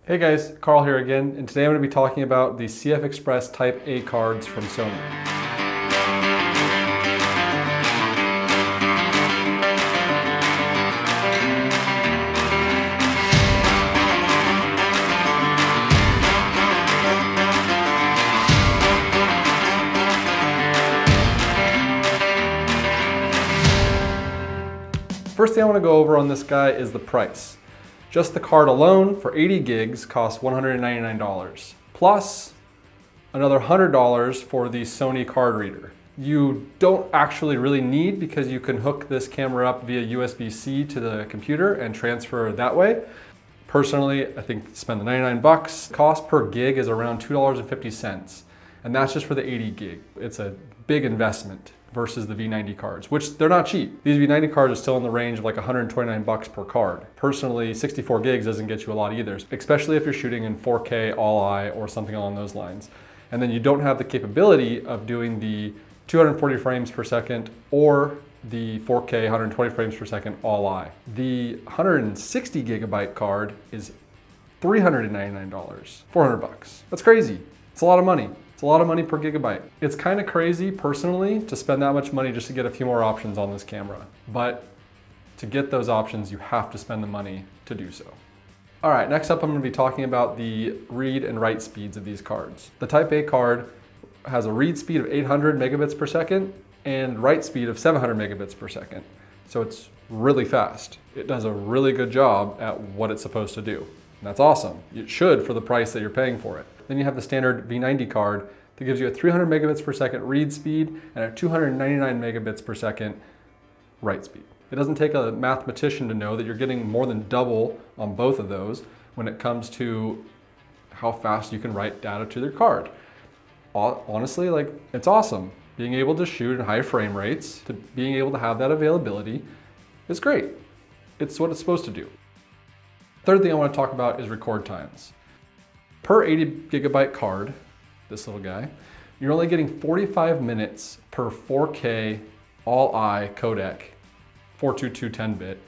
Hey guys, Carl here again, and today I'm going to be talking about the CF Express Type A cards from Sony. First thing I want to go over on this guy is the price. Just the card alone for 80 gigs costs $199, plus another $100 for the Sony card reader. You don't actually really need, because you can hook this camera up via USB-C to the computer and transfer that way. Personally, I think spend the 99 bucks. Cost per gig is around $2.50, and that's just for the 80 gig. It's a big investment versus the V90 cards, which they're not cheap. These V90 cards are still in the range of like 129 bucks per card. Personally, 64 gigs doesn't get you a lot either, especially if you're shooting in 4K All-i or something along those lines. And then you don't have the capability of doing the 240 frames per second or the 4K 120 frames per second All-i. The 160 gigabyte card is $399, 400 bucks. That's crazy. It's a lot of money. It's a lot of money per gigabyte. It's kind of crazy, personally, to spend that much money just to get a few more options on this camera. But to get those options, you have to spend the money to do so. All right, next up I'm going to be talking about the read and write speeds of these cards. The Type A card has a read speed of 800 megabits per second and write speed of 700 megabits per second. So it's really fast. It does a really good job at what it's supposed to do. And that's awesome. It should, for the price that you're paying for it. Then you have the standard V90 card that gives you a 300 megabits per second read speed and a 299 megabits per second write speed. It doesn't take a mathematician to know that you're getting more than double on both of those when it comes to how fast you can write data to their card. Honestly, like, it's awesome. Being able to shoot at high frame rates, to being able to have that availability is great. It's what it's supposed to do. Third thing I want to talk about is record times. Per 80 gigabyte card, this little guy, you're only getting 45 minutes per 4K All-i codec, 422 10-bit.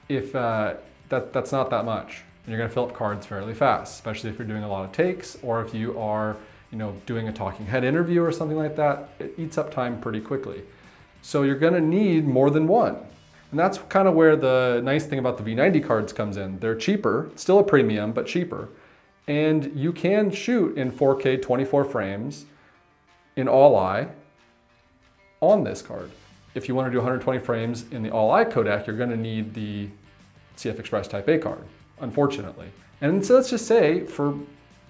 If that's not that much, and you're going to fill up cards fairly fast, especially if you're doing a lot of takes, or if you are, doing a talking head interview or something like that. It eats up time pretty quickly. So you're going to need more than one. And that's kind of where the nice thing about the V90 cards comes in. They're cheaper, still a premium, but cheaper. And you can shoot in 4K 24 frames in All-i on this card. If you want to do 120 frames in the All-i codec, you're going to need the CF Express Type A card, unfortunately. And so let's just say, for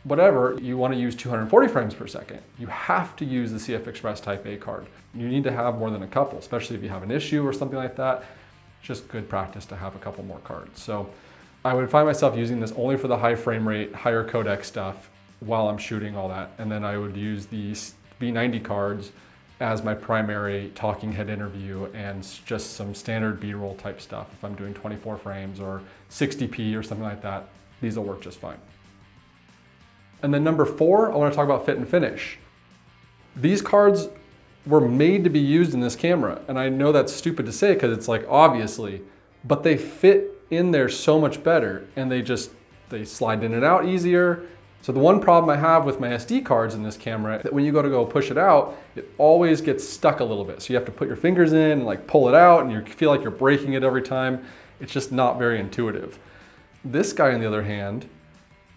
whatever, you want to use 240 frames per second, you have to use the CF Express Type A card. You need to have more than a couple, especially if you have an issue or something like that. Just good practice to have a couple more cards. So I would find myself using this only for the high frame rate, higher codec stuff while I'm shooting all that. And then I would use these V90 cards as my primary talking head interview and just some standard B-roll type stuff. If I'm doing 24 frames or 60p or something like that, these will work just fine. And then number 4, I want to talk about fit and finish. These cards were made to be used in this camera. And I know that's stupid to say because it's like, obviously, but they fit in there so much better, and they slide in and out easier. So the one problem I have with my SD cards in this camera, that when you go push it out, it always gets stuck a little bit. So you have to put your fingers in and like pull it out, and you feel like you're breaking it every time. It's just not very intuitive. This guy, on the other hand,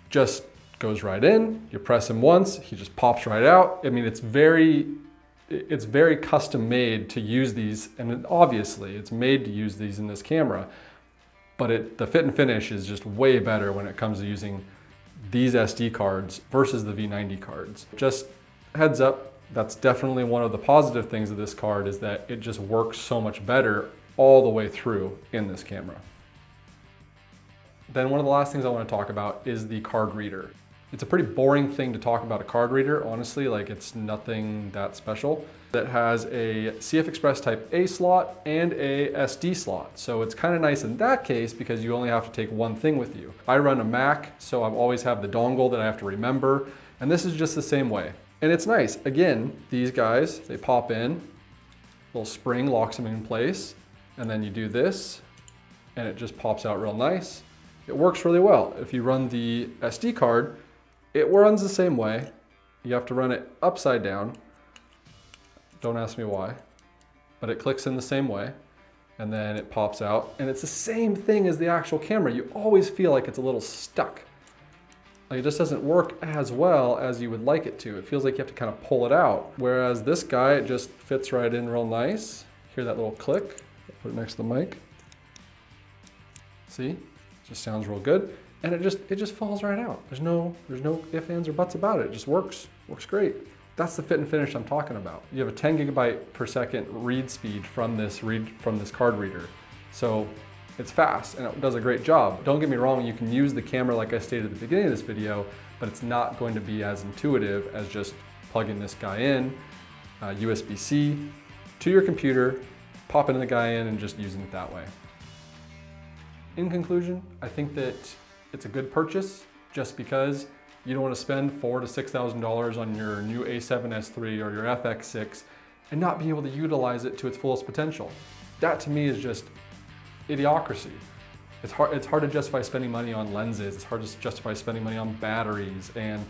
just goes right in. You press him once, he just pops right out. I mean, it's very custom made to use these, and obviously it's made to use these in this camera. But the fit and finish is just way better when it comes to using these SD cards versus the V90 cards. Just heads up, that's definitely one of the positive things of this card, is that it just works so much better all the way through in this camera. Then one of the last things I want to talk about is the card reader. It's a pretty boring thing to talk about a card reader, honestly, like it's nothing that special. That has a CF Express Type A slot and a SD slot. So it's kind of nice in that case because you only have to take one thing with you. I run a Mac, so I always have the dongle that I have to remember, and this is just the same way. And it's nice. Again, these guys, they pop in, little spring locks them in place, and then you do this, and it just pops out real nice. It works really well. If you run the SD card, it runs the same way. You have to run it upside down. Don't ask me why, but it clicks in the same way, and then it pops out, and it's the same thing as the actual camera. You always feel like it's a little stuck. Like it just doesn't work as well as you would like it to. It feels like you have to kind of pull it out. Whereas this guy, it just fits right in real nice. Hear that little click? Put it next to the mic. See? It just sounds real good. And it just falls right out. There's no ifs, ands, or buts about it. It just works great. That's the fit and finish I'm talking about. You have a 10 gigabyte per second read speed from this card reader. So it's fast and it does a great job. Don't get me wrong, you can use the camera like I stated at the beginning of this video, but it's not going to be as intuitive as just plugging this guy in, USB-C, to your computer, popping the guy in and just using it that way. In conclusion, I think that it's a good purchase just because you don't want to spend $4,000 to $6,000 on your new A7S III or your FX6 and not be able to utilize it to its fullest potential. That to me is just idiocracy. It's hard to justify spending money on lenses. It's hard to justify spending money on batteries and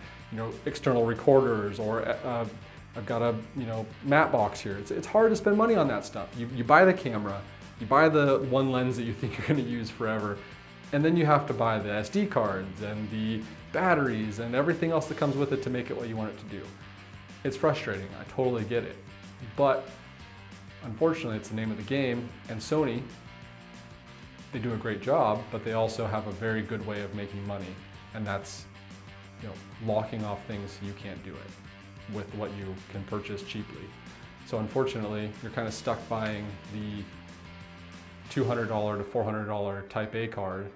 external recorders, or I've got a matte box here. It's hard to spend money on that stuff. You buy the camera, you buy the one lens that you think you're going to use forever, and then you have to buy the SD cards and the batteries and everything else that comes with it to make it what you want it to do. It's frustrating. I totally get it, but unfortunately, it's the name of the game, and Sony, they do a great job, but they also have a very good way of making money, and that's locking off things so you can't do it with what you can purchase cheaply. So unfortunately, you're kind of stuck buying the $200 to $400 Type A card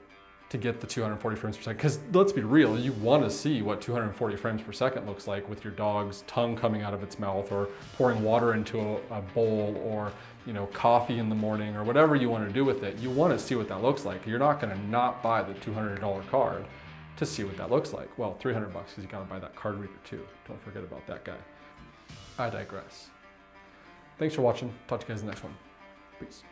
to get the 240 frames per second. Because let's be real, you want to see what 240 frames per second looks like with your dog's tongue coming out of its mouth, or pouring water into a bowl, or coffee in the morning, or whatever you want to do with it. You want to see what that looks like. You're not going to not buy the $200 card to see what that looks like. Well, $300 because you got to buy that card reader too. Don't forget about that guy. I digress. Thanks for watching. Talk to you guys in the next one. Peace.